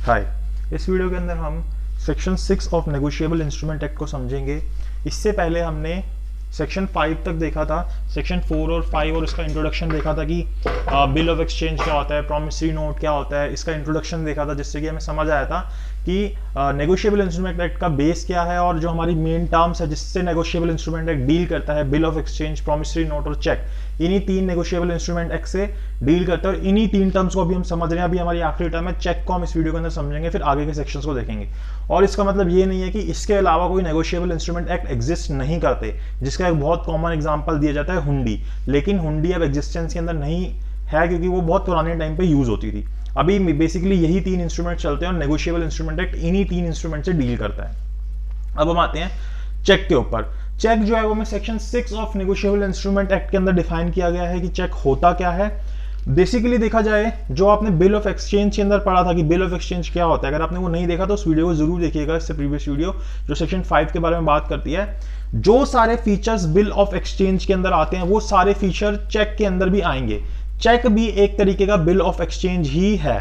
हाय, इस वीडियो के अंदर हम section 6 of negotiable instrument act को समझेंगे। इससे पहले हमने सेक्शन 5 तक देखा था। सेक्शन 4 और 5 और इसका इंट्रोडक्शन देखा था कि बिल ऑफ एक्सचेंज क्या होता है, प्रॉमिसरी नोट क्या होता है, इसका इंट्रोडक्शन देखा था, जिससे कि हमें समझ आया था कि नेगोशिएबल इंस्ट्रूमेंट एक्ट का बेस क्या है और जो हमारी मेन टर्म्स है जिससे नेगोशिएबल इंस्ट्रूमेंट एक्ट डील करता है, bill of exchange, promissory note और चेक। इन्हीं तीन नेगोशिएबल इंस्ट्रूमेंट एक्ट से डील करते हैं और इन्हीं तीन टर्म्स को अभी हम समझ रहे हैं। अभी हमारी आखिरी टर्म है चेक को हम इस वीडियो के अंदर समझेंगे, फिर आगे के सेक्शंस को देखेंगे। और इसका मतलब ये नहीं है कि इसके अलावा कोई नेगोशिएबल इंस्ट्रूमेंट एक्ट एग्जिस्ट नहीं करते, जिसका एक बहुत कॉमन एग्जांपल दिया जाता है हुंडी। लेकिन हुंडी अब एग्जिस्टेंस के अंदर नहीं है क्योंकि वो बहुत पुराने टाइम पे यूज होती थी। अभी बेसिकली यही तीन इंस्ट्रूमेंट चलते हैं और नेगोशिएबल इंस्ट्रूमेंट एक्ट इन्हीं तीन इंस्ट्रूमेंट से डील करता है। अब हम आते हैं चेक के ऊपर। चेक जो है वो में section 6 of negotiable instrument act के अंदर डिफाइन किया गया है कि चेक होता क्या है। बेसिकली देखा जाए, जो आपने बिल ऑफ एक्सचेंज के अंदर पढ़ा था कि बिल ऑफ एक्सचेंज क्या होता है, अगर आपने वो नहीं देखा तो उस वीडियो को जरूर देखिएगा, इससे प्रीवियस वीडियो जो सेक्शन 5 के बारे में बात करती है। जो सारे फीचर्स बिल ऑफ एक्सचेंज के अंदर आते हैं वो सारे फीचर चेक के अंदर भी आएंगे। चेक भी एक तरीके का बिल ऑफ एक्सचेंज ही है,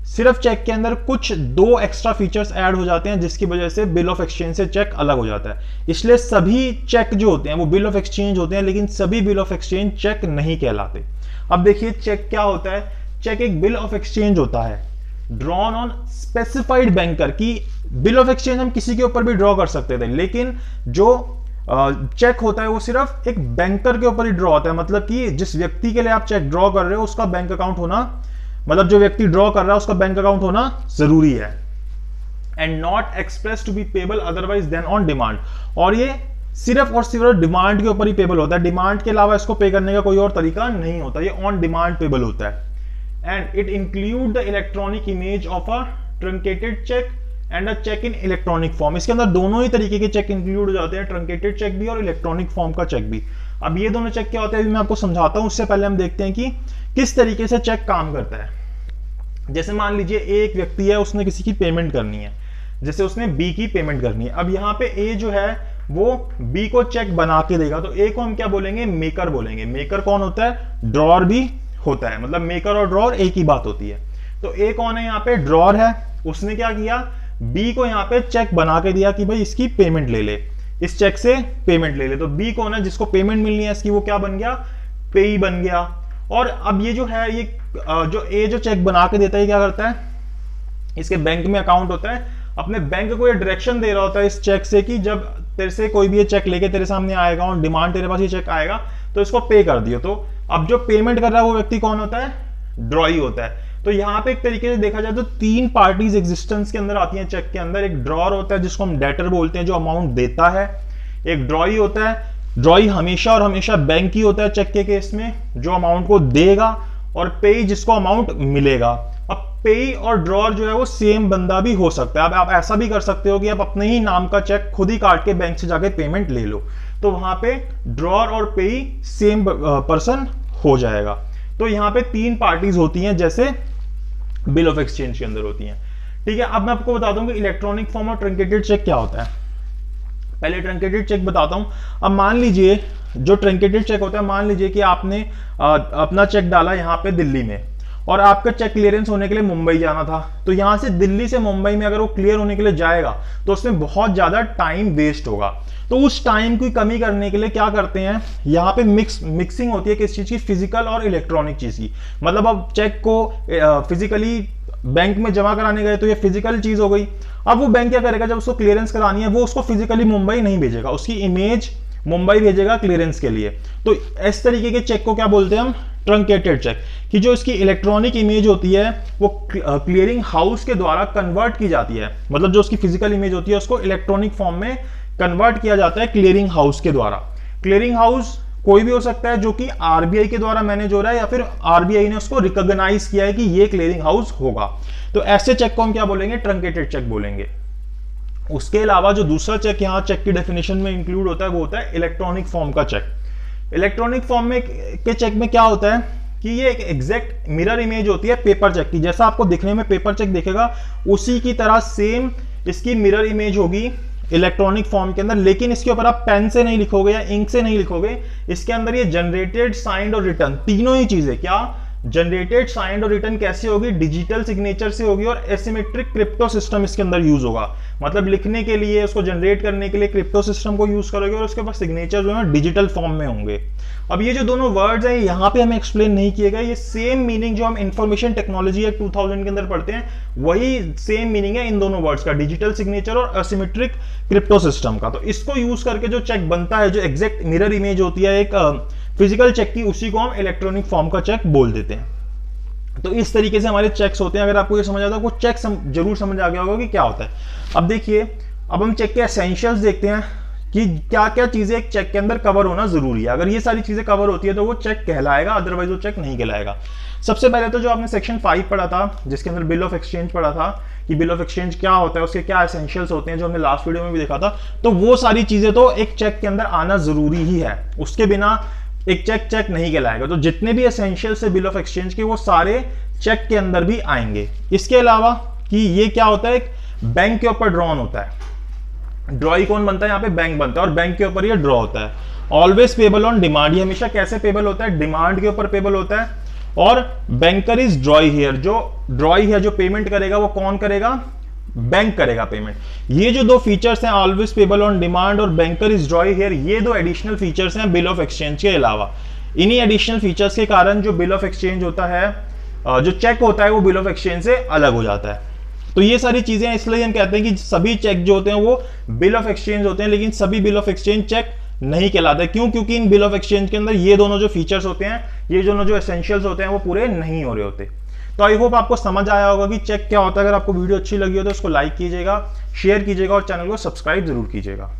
सिर्फ चेक के अंदर कुछ दो एक्स्ट्रा फीचर्स ऐड हो जाते हैं जिसकी वजह से बिल ऑफ एक्सचेंज से चेक अलग हो जाता है। इसलिए सभी चेक जो होते हैं वो बिल ऑफ एक्सचेंज होते हैं, लेकिन सभी बिल ऑफ एक्सचेंज चेक नहीं कहलाते। अब देखिए चेक क्या होता है। चेक एक बिल ऑफ एक्सचेंज होता है ड्रॉन ऑन स्पेसिफाइड बैंकर की। बिल ऑफ एक्सचेंज हम किसी के ऊपर भी ड्रॉ कर सकते थे, लेकिन जो चेक होता है वो सिर्फ एक बैंकर के ऊपर ही ड्रॉ होता है। मतलब कि जिस व्यक्ति के लिए आप चेक ड्रॉ कर रहे हो उसका बैंक अकाउंट होना, मतलब जो व्यक्ति ड्रॉ कर रहा है उसका बैंक अकाउंट होना जरूरी है। And not express to be payable otherwise than on demand. और ये सिर्फ और सिर्फ डिमांड के ऊपर ही पेबल होता है। डिमांड के अलावा इसको पे करने का कोई और तरीका नहीं होता, ये ऑन डिमांड पेबल होता है। And it include the electronic image of a truncated cheque and a cheque in electronic form. इसके अंदर दोनों ही तरीके के चेक इंक्लूड हो जाते हैं, ट्रंकेटेड चेक भी और इलेक्ट्रॉनिक फॉर्म का चेक भी। अब ये दोनों चेक क्या होते हैं अभी मैं आपको समझाता हूं। उससे पहले हम देखते हैं कि किस तरीके से चेक काम करता है। जैसे मान लीजिए एक व्यक्ति है, उसने किसी की पेमेंट करनी है, जैसे उसने बी की पेमेंट करनी है। अब यहाँ पे ए जो है वो बी को चेक बना के देगा, तो ए को हम क्या बोलेंगे, मेकर बोलेंगे। मेकर कौन होता है, ड्रॉर भी होता है, मतलब मेकर और ड्रॉर एक ही बात होती है। तो ए कौन है, यहाँ पे ड्रॉर है। उसने क्या किया, बी को यहाँ पे चेक बना के दिया कि भाई इसकी पेमेंट ले ले, इस चेक से पेमेंट ले ले। तो बी कौन है, जिसको पेमेंट मिलनी है इसकी, वो क्या बन गया, पेई बन गया। और अब ये जो है, ये जो ए जो चेक बना के देता है क्या करता है, इसके बैंक में अकाउंट होता है, अपने बैंक को ये डायरेक्शन दे रहा होता है इस चेक से कि जब तेरे से कोई भी ये चेक लेके तेरे सामने आएगा और डिमांड तेरे पास ये चेक आएगा तो इसको पे कर दियो। तो अब जो पेमेंट कर रहा है वो व्यक्ति कौन होता है, ड्रॉई होता है। तो यहाँ पे एक तरीके से देखा जाए तो तीन पार्टीज एग्जिस्टेंस के अंदर आती हैं चेक के अंदर। एक ड्रॉर होता है जिसको हम डेटर बोलते हैं, जो अमाउंट देता है। एक ड्रॉई होता है, ड्रॉई हमेशा और हमेशा बैंक ही होता है चेक के केस में, जो अमाउंट को देगा। और पेई जिसको अमाउंट मिलेगा। अब पेई और ड्रॉर जो है वो सेम बंदा भी हो सकता है। अब आप ऐसा भी कर सकते हो कि आप अपने ही नाम का चेक खुद ही काट के बैंक से जाके पेमेंट ले लो, तो वहां पे ड्रॉर और पेई सेम पर्सन हो जाएगा। तो यहाँ पे तीन पार्टीज होती हैं जैसे बिल ऑफ एक्सचेंज के अंदर होती हैं। ठीक है, अब मैं आपको बता दूं कि इलेक्ट्रॉनिक फॉर्म और ट्रंकेटेड चेक क्या होता है। पहले ट्रंकेटेड चेक बताता हूं। अब मान लीजिए जो ट्रंकेटेड चेक होता है, मान लीजिए कि आपने अपना चेक डाला यहाँ पे दिल्ली में और आपका चेक क्लियरेंस होने के लिए मुंबई जाना था। तो यहां से दिल्ली से मुंबई में अगर वो क्लियर होने के लिए जाएगा तो उसमें बहुत ज्यादा टाइम वेस्ट होगा। तो उस टाइम की कमी करने के लिए क्या करते हैं, यहाँ पे मिक्सिंग होती है किस चीज की, फिजिकल और इलेक्ट्रॉनिक चीज की। मतलब अब चेक को फिजिकली बैंक में जमा कराने गए तो ये फिजिकल चीज हो गई। अब वो बैंक क्या करेगा, जब उसको क्लियरेंस करानी है वो उसको फिजिकली मुंबई नहीं भेजेगा, उसकी इमेज मुंबई भेजेगा क्लियरेंस के लिए। तो इस तरीके के चेक को क्या बोलते हैं हम, ट्रंकेटेड चेक। कि जो इसकी इलेक्ट्रॉनिक इमेज होती है वो क्लियरिंग हाउस के द्वारा कन्वर्ट की जाती है। मतलब जो उसकी फिजिकल इमेज होती है उसको इलेक्ट्रॉनिक फॉर्म में कन्वर्ट किया जाता है क्लियरिंग हाउस के द्वारा। क्लियरिंग हाउस कोई भी हो सकता है जो कि आरबीआई के द्वारा मैनेज हो रहा है या फिर आरबीआई ने उसको रिकॉग्नाइज किया है कि ये क्लियरिंग हाउस होगा। तो ऐसे चेक को हम क्या बोलेंगे, ट्रंकेटेड चेक बोलेंगे। उसके अलावा जो दूसरा चेक यहाँ चेक की डेफिनेशन में इंक्लूड होता है वो होता है इलेक्ट्रॉनिक फॉर्म का चेक। इलेक्ट्रॉनिक फॉर्म में के चेक में क्या होता है कि ये एक एग्जैक्ट मिरर इमेज होती है पेपर चेक की। जैसा आपको दिखने में पेपर चेक दिखेगा उसी की तरह सेम इसकी मिरर इमेज होगी इलेक्ट्रॉनिक फॉर्म के अंदर। लेकिन इसके ऊपर आप पेन से नहीं लिखोगे या इंक से नहीं लिखोगे, इसके अंदर ये जनरेटेड, साइंड और रिटर्न तीनों ही चीजें क्या जनरेटेड, साइंड और रिटर्न कैसे होगी, डिजिटल सिग्नेचर से होगी और एसिमेट्रिक क्रिप्टो सिस्टम इसके अंदर यूज होगा। मतलब लिखने के लिए, उसको जनरेट करने के लिए क्रिप्टो सिस्टम को यूज करोगे और उसके पास सिग्नेचर जो है डिजिटल फॉर्म में होंगे। अब ये जो दोनों वर्ड्स हैं यहाँ पे हमें एक्सप्लेन नहीं किए गए, ये सेम मीनिंग जो हम इंफॉर्मेशन टेक्नोलॉजी एक्ट 2000 के अंदर पढ़ते हैं वही सेम मीनिंग है इन दोनों वर्ड्स का, डिजिटल सिग्नेचर और एसिमेट्रिक क्रिप्टो सिस्टम का। तो इसको यूज करके जो चेक बनता है, जो एग्जैक्ट मिरर इमेज होती है एक फिजिकल चेक की, उसी को हम इलेक्ट्रॉनिक फॉर्म का चेक बोल देते हैं। तो इस तरीके से हमारे चेक्स होते हैं। अगर आपको ये समझ आता है, आपको चेक जरूर समझ आ गया होगा कि क्या होता है। अब देखिए, अब हम चेक के एसेंशियल्स देखते हैं कि क्या क्या चीजें एक चेक के अंदर कवर होना जरूरी है। अगर ये सारी चीजें कवर होती है तो वो चेक कहलाएगा, अदरवाइज वो चेक नहीं कहलाएगा। सबसे पहले तो जो आपने सेक्शन 5 पढ़ा था, जिसके अंदर बिल ऑफ एक्सचेंज पढ़ा था कि बिल ऑफ एक्सचेंज क्या होता है, उसके क्या एसेंशियल्स होते हैं, जो हमने लास्ट वीडियो में भी देखा था। तो वो सारी चीजें तो एक चेक के अंदर आना जरूरी ही है, उसके बिना एक चेक नहीं कहलाएगा। तो जितने भी एसेंशियल्स है बिल ऑफ एक्सचेंज के, वो सारे चेक के अंदर भी आएंगे। इसके अलावा कि ये क्या होता है, एक बैंक के ऊपर ड्रॉन होता है। ड्रॉई कौन बनता है, यहाँ पे बैंक बनता है और बैंक के ऊपर ये ड्रॉ होता है। ऑलवेज पेबल ऑन डिमांड, ये हमेशा कैसे पेबल होता है, डिमांड के ऊपर पेबल होता है। और बैंकर इज ड्रॉई हियर, जो ड्रॉई है, जो पेमेंट करेगा वो कौन करेगा, बैंक करेगा पेमेंट। ये जो दो फीचर्स हैं, ऑलवेज पेबल ऑन डिमांड और बैंकर इज ड्रॉई हियर, ये दो एडिशनल फीचर्स हैं बिल ऑफ एक्सचेंज के अलावा। इन्हीं एडिशनल फीचर्स के कारण जो बिल ऑफ एक्सचेंज होता है, जो चेक होता है, वो बिल ऑफ एक्सचेंज से अलग हो जाता है। तो ये सारी चीजें, इसलिए हम कहते हैं कि सभी चेक जो होते हैं वो बिल ऑफ एक्सचेंज होते हैं, लेकिन सभी बिल ऑफ एक्सचेंज चेक नहीं कहलाते। क्यों? क्योंकि इन बिल ऑफ एक्सचेंज के अंदर ये दोनों जो फीचर्स होते हैं, ये दोनों जो एसेंशियल्स होते हैं, वो पूरे नहीं हो रहे होते। तो आई होप आपको समझ आया होगा कि चेक क्या होता है। अगर आपको वीडियो अच्छी लगी हो तो उसको लाइक कीजिएगा, शेयर कीजिएगा और चैनल को सब्सक्राइब जरूर कीजिएगा।